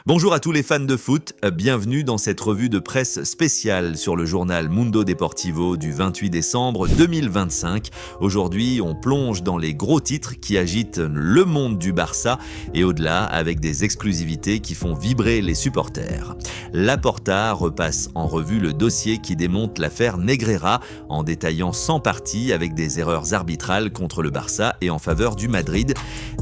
Bonjour à tous les fans de foot, bienvenue dans cette revue de presse spéciale sur le journal Mundo Deportivo du 28 décembre 2025. Aujourd'hui, on plonge dans les gros titres qui agitent le monde du Barça et au-delà avec des exclusivités qui font vibrer les supporters. Laporta repasse en revue le dossier qui démonte l'affaire Negreira en détaillant 100 parties avec des erreurs arbitrales contre le Barça et en faveur du Madrid.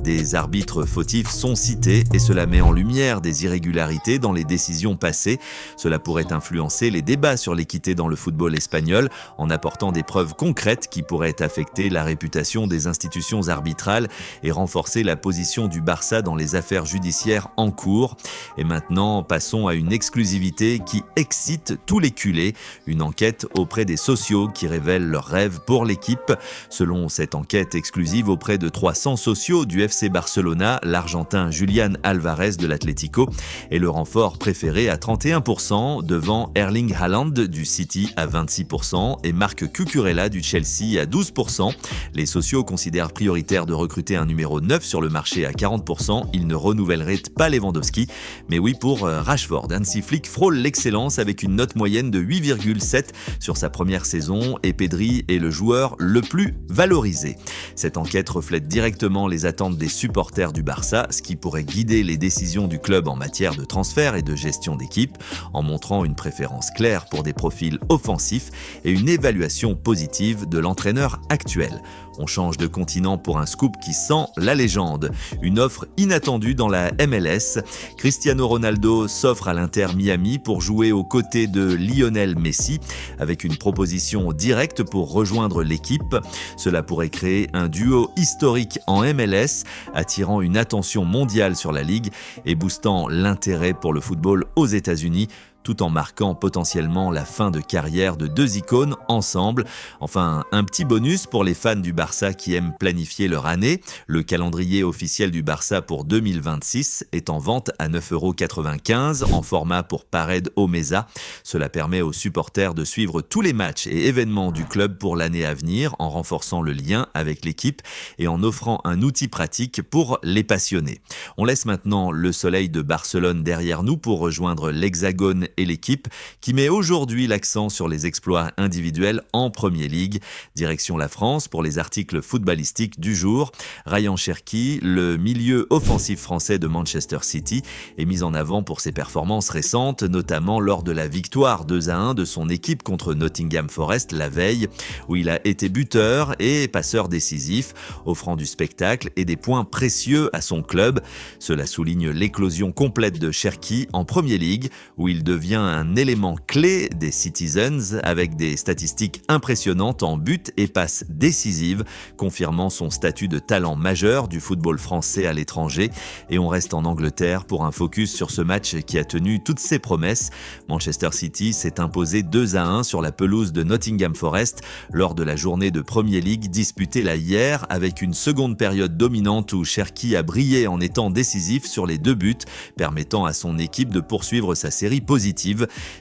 Des arbitres fautifs sont cités et cela met en lumière des irrégularités dans les décisions passées. Cela pourrait influencer les débats sur l'équité dans le football espagnol en apportant des preuves concrètes qui pourraient affecter la réputation des institutions arbitrales et renforcer la position du Barça dans les affaires judiciaires en cours. Et maintenant, passons à une exclusivité qui excite tous les culés, une enquête auprès des socios qui révèlent leurs rêves pour l'équipe. Selon cette enquête exclusive auprès de 300 socios du FC Barcelona, l'Argentin Julián Álvarez de l'Atlético est le renfort préféré à 31%, devant Erling Haaland du City à 26% et Marc Cucurella du Chelsea à 12%. Les socios considèrent prioritaire de recruter un numéro 9 sur le marché à 40%. Ils ne renouvelleraient pas Lewandowski, mais oui pour Rashford. Hansi Flick frôle l'excellence avec une note moyenne de 8,7 sur sa première saison et Pedri est le joueur le plus valorisé. Cette enquête reflète directement les attentes des supporters du Barça, ce qui pourrait guider les décisions du club en matière de transfert et de gestion d'équipe, en montrant une préférence claire pour des profils offensifs et une évaluation positive de l'entraîneur actuel. On change de continent pour un scoop qui sent la légende. Une offre inattendue dans la MLS. Cristiano Ronaldo s'offre à l'Inter Miami pour jouer aux côtés de Lionel Messi, avec une proposition directe pour rejoindre l'équipe. Cela pourrait créer un duo historique en MLS, attirant une attention mondiale sur la ligue et boostant l'intérêt pour le football aux États-Unis, tout en marquant potentiellement la fin de carrière de deux icônes ensemble. Enfin, un petit bonus pour les fans du Barça qui aiment planifier leur année. Le calendrier officiel du Barça pour 2026 est en vente à 9,95 € en format pour Pared o Mesa. Cela permet aux supporters de suivre tous les matchs et événements du club pour l'année à venir en renforçant le lien avec l'équipe et en offrant un outil pratique pour les passionnés. On laisse maintenant le soleil de Barcelone derrière nous pour rejoindre l'Hexagone et l'équipe qui met aujourd'hui l'accent sur les exploits individuels en Premier League. Direction la France pour les articles footballistiques du jour. Ryan Cherki, le milieu offensif français de Manchester City, est mis en avant pour ses performances récentes, notamment lors de la victoire 2-1 de son équipe contre Nottingham Forest la veille, où il a été buteur et passeur décisif, offrant du spectacle et des points précieux à son club. Cela souligne l'éclosion complète de Cherki en Premier League, où il devient un élément clé des Citizens avec des statistiques impressionnantes en buts et passes décisives, confirmant son statut de talent majeur du football français à l'étranger. Et on reste en Angleterre pour un focus sur ce match qui a tenu toutes ses promesses. Manchester City s'est imposé 2-1 sur la pelouse de Nottingham Forest lors de la journée de Premier League disputée là hier, avec une seconde période dominante où Cherki a brillé en étant décisif sur les 2 buts, permettant à son équipe de poursuivre sa série positive.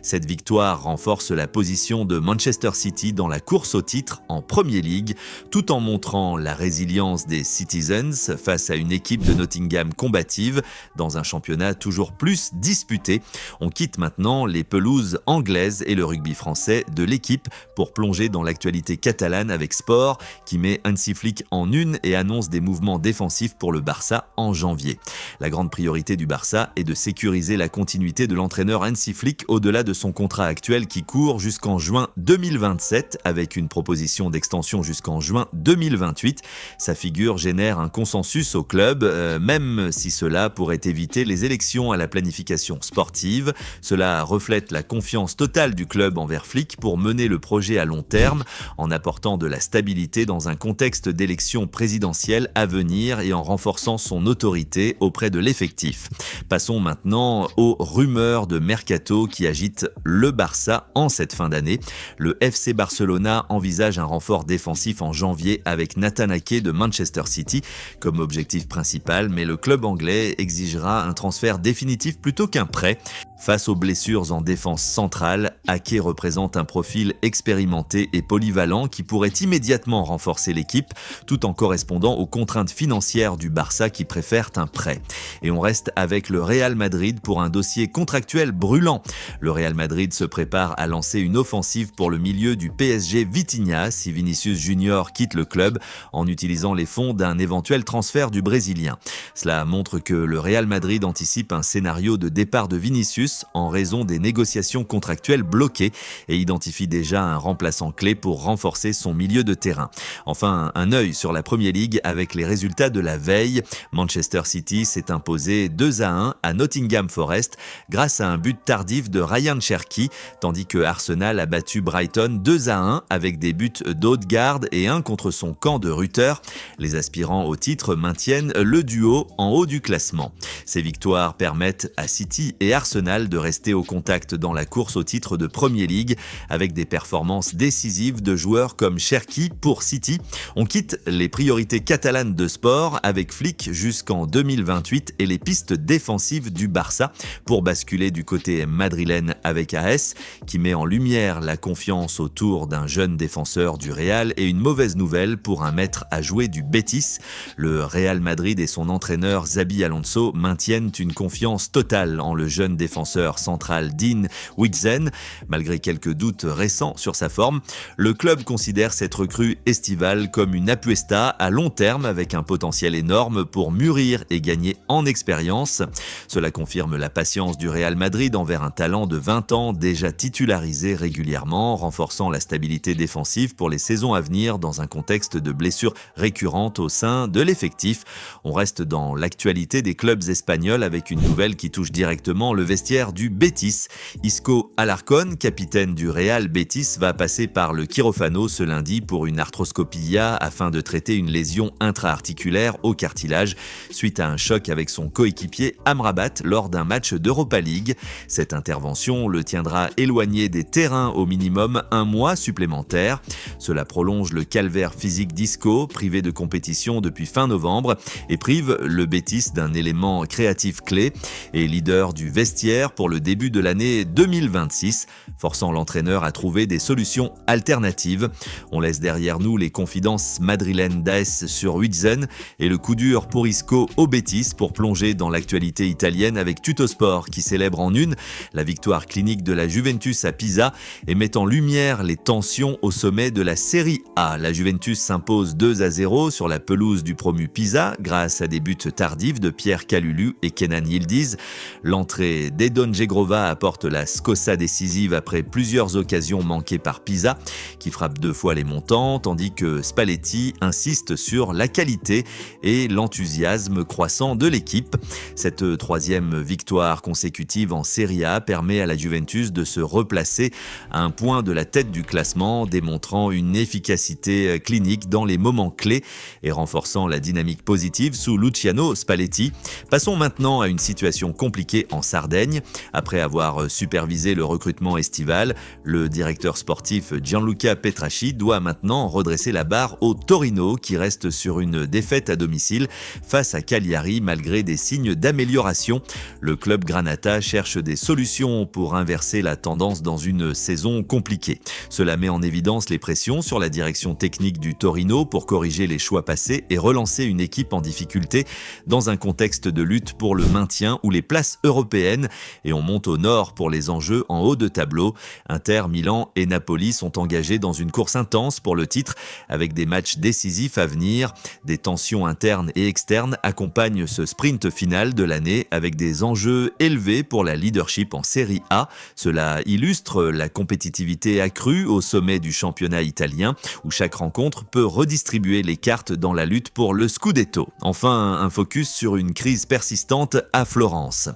Cette victoire renforce la position de Manchester City dans la course au titre en Premier League, tout en montrant la résilience des Citizens face à une équipe de Nottingham combative dans un championnat toujours plus disputé. On quitte maintenant les pelouses anglaises et le rugby français de l'équipe pour plonger dans l'actualité catalane avec Sport qui met Hansi Flick en une et annonce des mouvements défensifs pour le Barça en janvier. La grande priorité du Barça est de sécuriser la continuité de l'entraîneur Hansi Flick au-delà de son contrat actuel qui court jusqu'en juin 2027 avec une proposition d'extension jusqu'en juin 2028. Sa figure génère un consensus au club, même si cela pourrait éviter les élections à la planification sportive. Cela reflète la confiance totale du club envers Flick pour mener le projet à long terme en apportant de la stabilité dans un contexte d'élections présidentielles à venir et en renforçant son autorité auprès de l'effectif. Passons maintenant aux rumeurs de mercato mercato qui agite le Barça en cette fin d'année. Le FC Barcelona envisage un renfort défensif en janvier avec Nathan Ake de Manchester City comme objectif principal, mais le club anglais exigera un transfert définitif plutôt qu'un prêt. Face aux blessures en défense centrale, Ake représente un profil expérimenté et polyvalent qui pourrait immédiatement renforcer l'équipe tout en correspondant aux contraintes financières du Barça qui préfèrent un prêt. Et on reste avec le Real Madrid pour un dossier contractuel brûlant. Le Real Madrid se prépare à lancer une offensive pour le milieu du PSG Vitinha si Vinicius Junior quitte le club en utilisant les fonds d'un éventuel transfert du Brésilien. Cela montre que le Real Madrid anticipe un scénario de départ de Vinicius en raison des négociations contractuelles bloquées et identifie déjà un remplaçant clé pour renforcer son milieu de terrain. Enfin, un œil sur la Premier League avec les résultats de la veille. Manchester City s'est imposé 2-1 à Nottingham Forest grâce à un but tardif de Ryan Cherki, tandis que Arsenal a battu Brighton 2-1 avec des buts d'Odegaard et un contre son camp de Rutter. Les aspirants au titre maintiennent le duo en haut du classement. Ces victoires permettent à City et Arsenal de rester au contact dans la course au titre de Premier League avec des performances décisives de joueurs comme Cherki pour City. On quitte les priorités catalanes de sport avec Flick jusqu'en 2028 et les pistes défensives du Barça pour basculer du côté madrilène avec AS qui met en lumière la confiance autour d'un jeune défenseur du Real et une mauvaise nouvelle pour un maître à jouer du Betis. Le Real Madrid et son entraîneur Xabi Alonso maintiennent une confiance totale en le jeune défenseur central Dean Huijsen. Malgré quelques doutes récents sur sa forme, le club considère cette recrue estivale comme une apuesta à long terme avec un potentiel énorme pour mûrir et gagner en expérience. Cela confirme la patience du Real Madrid envers un talent de 20 ans déjà titularisé régulièrement, renforçant la stabilité défensive pour les saisons à venir dans un contexte de blessures récurrentes au sein de l'effectif. On reste dans l'actualité des clubs espagnols avec une nouvelle qui touche directement le vestiaire du Betis. Isco Alarcón, capitaine du Real Betis, va passer par le quirophano ce lundi pour une arthroscopia afin de traiter une lésion intra-articulaire au cartilage suite à un choc avec son coéquipier Amrabat lors d'un match d'Europa League. Cette intervention le tiendra éloigné des terrains au minimum un mois supplémentaire. Cela prolonge le calvaire physique d'Isco, privé de compétition depuis fin novembre, et prive le Betis d'un élément créatif clé et leader du vestiaire pour le début de l'année 2026, forçant l'entraîneur à trouver des solutions alternatives. On laisse derrière nous les confidences madrilènes d'AS sur Huijsen et le coup dur pour Isco au Betis pour plonger dans l'actualité italienne avec Tuttosport qui célèbre en une la victoire clinique de la Juventus à Pisa et met en lumière les tensions au sommet de la Serie A. La Juventus s'impose 2-0 sur la pelouse du promu Pisa grâce à des buts tardifs de Pierre Kalulu et Kenan Yildiz. L'entrée d'Edon Djegrova apporte la scossa décisive après plusieurs occasions manquées par Pisa, qui frappe 2 fois les montants, tandis que Spalletti insiste sur la qualité et l'enthousiasme croissant de l'équipe. Cette 3e victoire consécutive en Serie A permet à la Juventus de se replacer à un point de la tête du classement, démontrant une efficacité clinique dans les moments clés et renforçant la dynamique positive sous Luciano Spalletti. Passons maintenant à une situation compliquée en Sardaigne. Après avoir supervisé le recrutement estival, le directeur sportif Gianluca Petraschi doit maintenant redresser la barre au Torino qui reste sur une défaite à domicile face à Cagliari malgré des signes d'amélioration. Le club Granata cherche des solutions pour inverser la tendance dans une saison compliquée. Cela met en évidence les pressions sur la direction technique du Torino pour corriger les choix passés et relancer une équipe en difficulté dans un contexte de lutte pour le maintien ou les places européennes. Et on monte au nord pour les enjeux en haut de tableau. Inter, Milan et Napoli sont engagés dans une course intense pour le titre avec des matchs décisifs à venir. Des tensions internes et externes accompagnent ce sprint final de l'année avec des enjeux élevés pour la leadership en Serie A. Cela illustre la compétitivité accrue au sommet du championnat italien où chaque rencontre peut redistribuer les cartes dans la lutte pour le Scudetto. Enfin, un focus sur une crise persistante à Florence.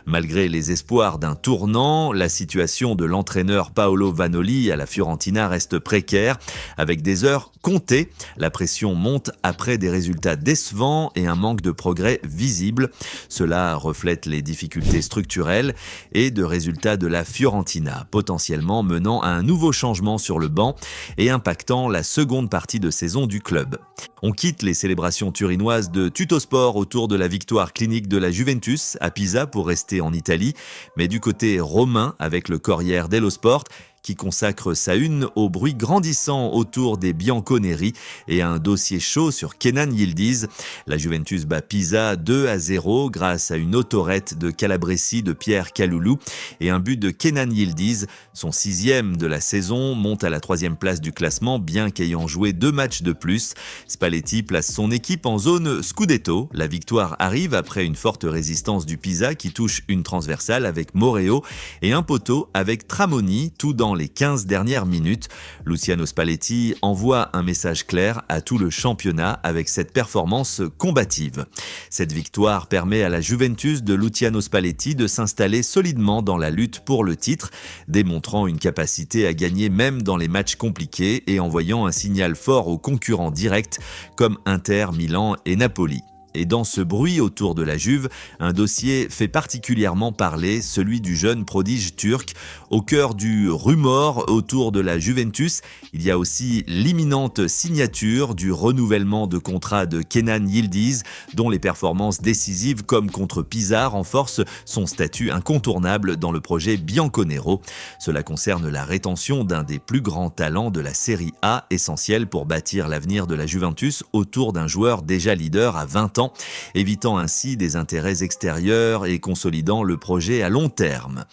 Malgré les espoirs d'un tournant, la situation de l'entraîneur Paolo Vanoli à la Fiorentina reste précaire. Avec des heures comptées, la pression monte après des résultats décevants et un manque de progrès visible. Cela reflète les difficultés structurelles et de résultats de la Fiorentina, potentiellement menant à un nouveau changement sur le banc et impactant la seconde partie de saison du club. On quitte les célébrations turinoises de Tuttosport autour de la victoire clinique de la Juventus à Pisa pour rester en Italie, mais du côté romain avec le Corriere dello Sport, qui consacre sa une au bruit grandissant autour des Bianconeri et à un dossier chaud sur Kenan Yildiz. La Juventus bat Pisa 2-0 grâce à une autorette de Calabresi de Pierre Kaloulou et un but de Kenan Yildiz. Son 6e de la saison monte à la 3e place du classement, bien qu'ayant joué 2 matchs de plus. Spalletti place son équipe en zone Scudetto. La victoire arrive après une forte résistance du Pisa qui touche une transversale avec Moreo et un poteau avec Tramoni, tout dans les 15 dernières minutes. Luciano Spalletti envoie un message clair à tout le championnat avec cette performance combative. Cette victoire permet à la Juventus de Luciano Spalletti de s'installer solidement dans la lutte pour le titre, démontrant une capacité à gagner même dans les matchs compliqués et envoyant un signal fort aux concurrents directs comme Inter, Milan et Napoli. Et dans ce bruit autour de la Juve, un dossier fait particulièrement parler, celui du jeune prodige turc. Au cœur du rumor autour de la Juventus, il y a aussi l'imminente signature du renouvellement de contrat de Kenan Yildiz, dont les performances décisives comme contre Pisa renforcent son statut incontournable dans le projet Bianconero. Cela concerne la rétention d'un des plus grands talents de la Serie A, essentiel pour bâtir l'avenir de la Juventus autour d'un joueur déjà leader à 20 ans, évitant ainsi des intérêts extérieurs et consolidant le projet à long terme.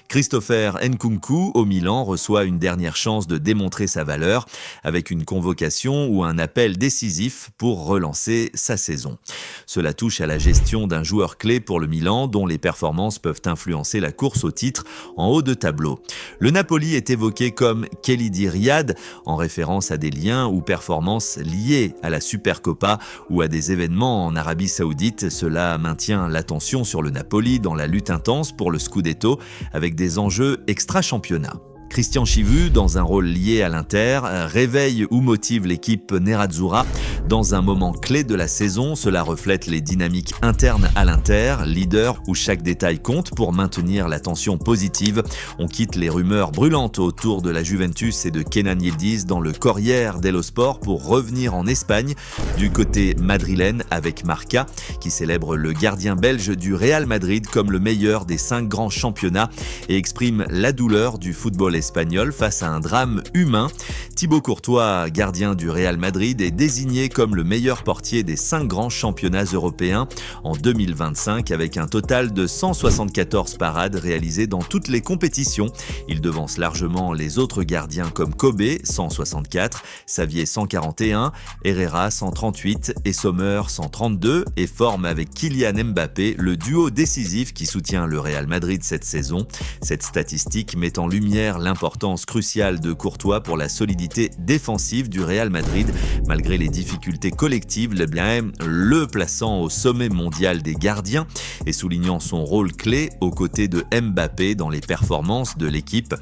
Christopher Nkunku au Milan reçoit une dernière chance de démontrer sa valeur avec une convocation ou un appel décisif pour relancer sa saison. Cela touche à la gestion d'un joueur clé pour le Milan dont les performances peuvent influencer la course au titre en haut de tableau. Le Napoli est évoqué comme Khelidi Riyad en référence à des liens ou performances liées à la Supercopa ou à des événements en Arabie Saoudite. Cela maintient l'attention sur le Napoli dans la lutte intense pour le Scudetto avec des enjeux extra-championnat. Christian Chivu, dans un rôle lié à l'Inter, réveille ou motive l'équipe Nerazzurra dans un moment clé de la saison. Cela reflète les dynamiques internes à l'Inter, leader où chaque détail compte pour maintenir la tension positive. On quitte les rumeurs brûlantes autour de la Juventus et de Kenan Yildiz dans le Corriere dello Sport pour revenir en Espagne du côté madrilène avec Marca qui célèbre le gardien belge du Real Madrid comme le meilleur des 5 grands championnats et exprime la douleur du football espagnol face à un drame humain. Thibaut Courtois, gardien du Real Madrid, est désigné comme le meilleur portier des 5 grands championnats européens en 2025 avec un total de 174 parades réalisées dans toutes les compétitions. Il devance largement les autres gardiens comme Kobe 164, Xavier 141, Herrera 138 et Sommer 132 et forme avec Kylian Mbappé le duo décisif qui soutient le Real Madrid cette saison. Cette statistique met en lumière l'importance cruciale de Courtois pour la solidité défensive du Real Madrid, malgré les difficultés collectives, le plaçant au sommet mondial des gardiens et soulignant son rôle clé aux côtés de Mbappé dans les performances de l'équipe.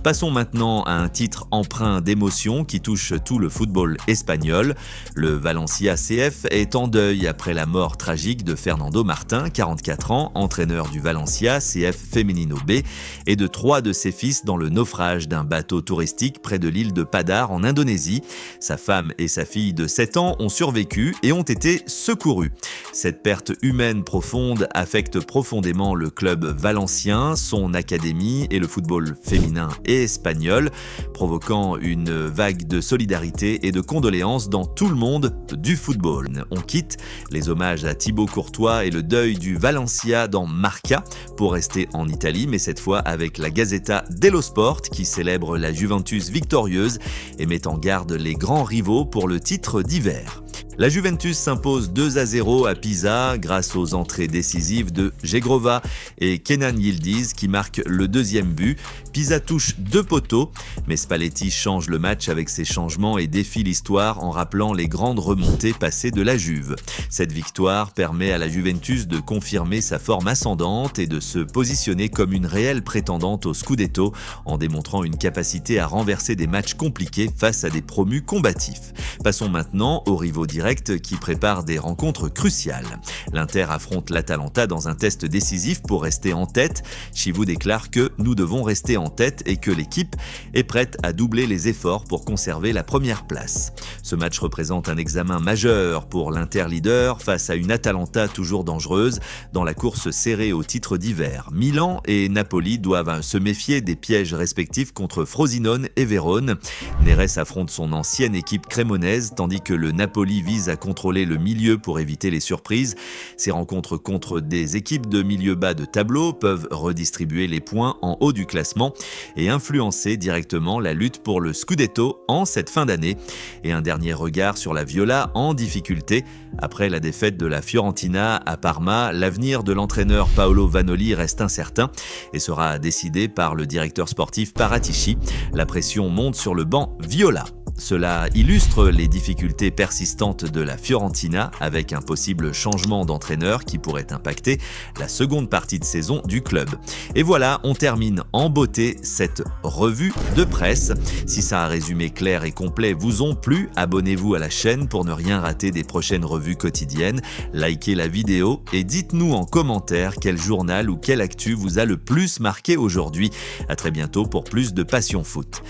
Passons maintenant à un titre empreint d'émotion qui touche tout le football espagnol. Le Valencia CF est en deuil après la mort tragique de Fernando Martin, 44 ans, entraîneur du Valencia CF Femenino B, et de 3 de ses fils dans le naufrage d'un bateau touristique près de l'île de Padar en Indonésie. Sa femme et sa fille de 7 ans ont survécu et ont été secourues. Cette perte humaine profonde affecte profondément le club valencien, son académie et le football féminin et espagnol, provoquant une vague de solidarité et de condoléances dans tout le monde du football. On quitte les hommages à Thibaut Courtois et le deuil du Valencia dans Marca pour rester en Italie, mais cette fois avec la Gazzetta dello Sport qui célèbre la Juventus victorieuse et met en garde les grands rivaux pour le titre d'hiver. La Juventus s'impose 2-0 à Pisa grâce aux entrées décisives de Jegrova et Kenan Yildiz qui marquent le 2e but. Pisa touche 2 poteaux, mais Spalletti change le match avec ses changements et défie l'histoire en rappelant les grandes remontées passées de la Juve. Cette victoire permet à la Juventus de confirmer sa forme ascendante et de se positionner comme une réelle prétendante au Scudetto en démontrant une capacité à renverser des matchs compliqués face à des promus combatifs. Passons maintenant aux rivaux directs direct qui prépare des rencontres cruciales. L'Inter affronte l'Atalanta dans un test décisif pour rester en tête. Chivou déclare que nous devons rester en tête et que l'équipe est prête à doubler les efforts pour conserver la première place. Ce match représente un examen majeur pour l'Inter leader face à une Atalanta toujours dangereuse dans la course serrée au titre d'hiver. Milan et Napoli doivent se méfier des pièges respectifs contre Frosinone et Vérone. Neres affronte son ancienne équipe crémonaise tandis que le Napoli vise à contrôler le milieu pour éviter les surprises. Ces rencontres contre des équipes de milieu bas de tableau peuvent redistribuer les points en haut du classement et influencer directement la lutte pour le Scudetto en cette fin d'année. Et un dernier regard sur la Viola en difficulté. Après la défaite de la Fiorentina à Parma, l'avenir de l'entraîneur Paolo Vanoli reste incertain et sera décidé par le directeur sportif Paratici. La pression monte sur le banc Viola. Cela illustre les difficultés persistantes de la Fiorentina avec un possible changement d'entraîneur qui pourrait impacter la seconde partie de saison du club. Et voilà, on termine en beauté cette revue de presse. Si ça a résumé clair et complet vous ont plu, abonnez-vous à la chaîne pour ne rien rater des prochaines revues quotidiennes. Likez la vidéo et dites-nous en commentaire quel journal ou quelle actu vous a le plus marqué aujourd'hui. À très bientôt pour plus de Passion Foot.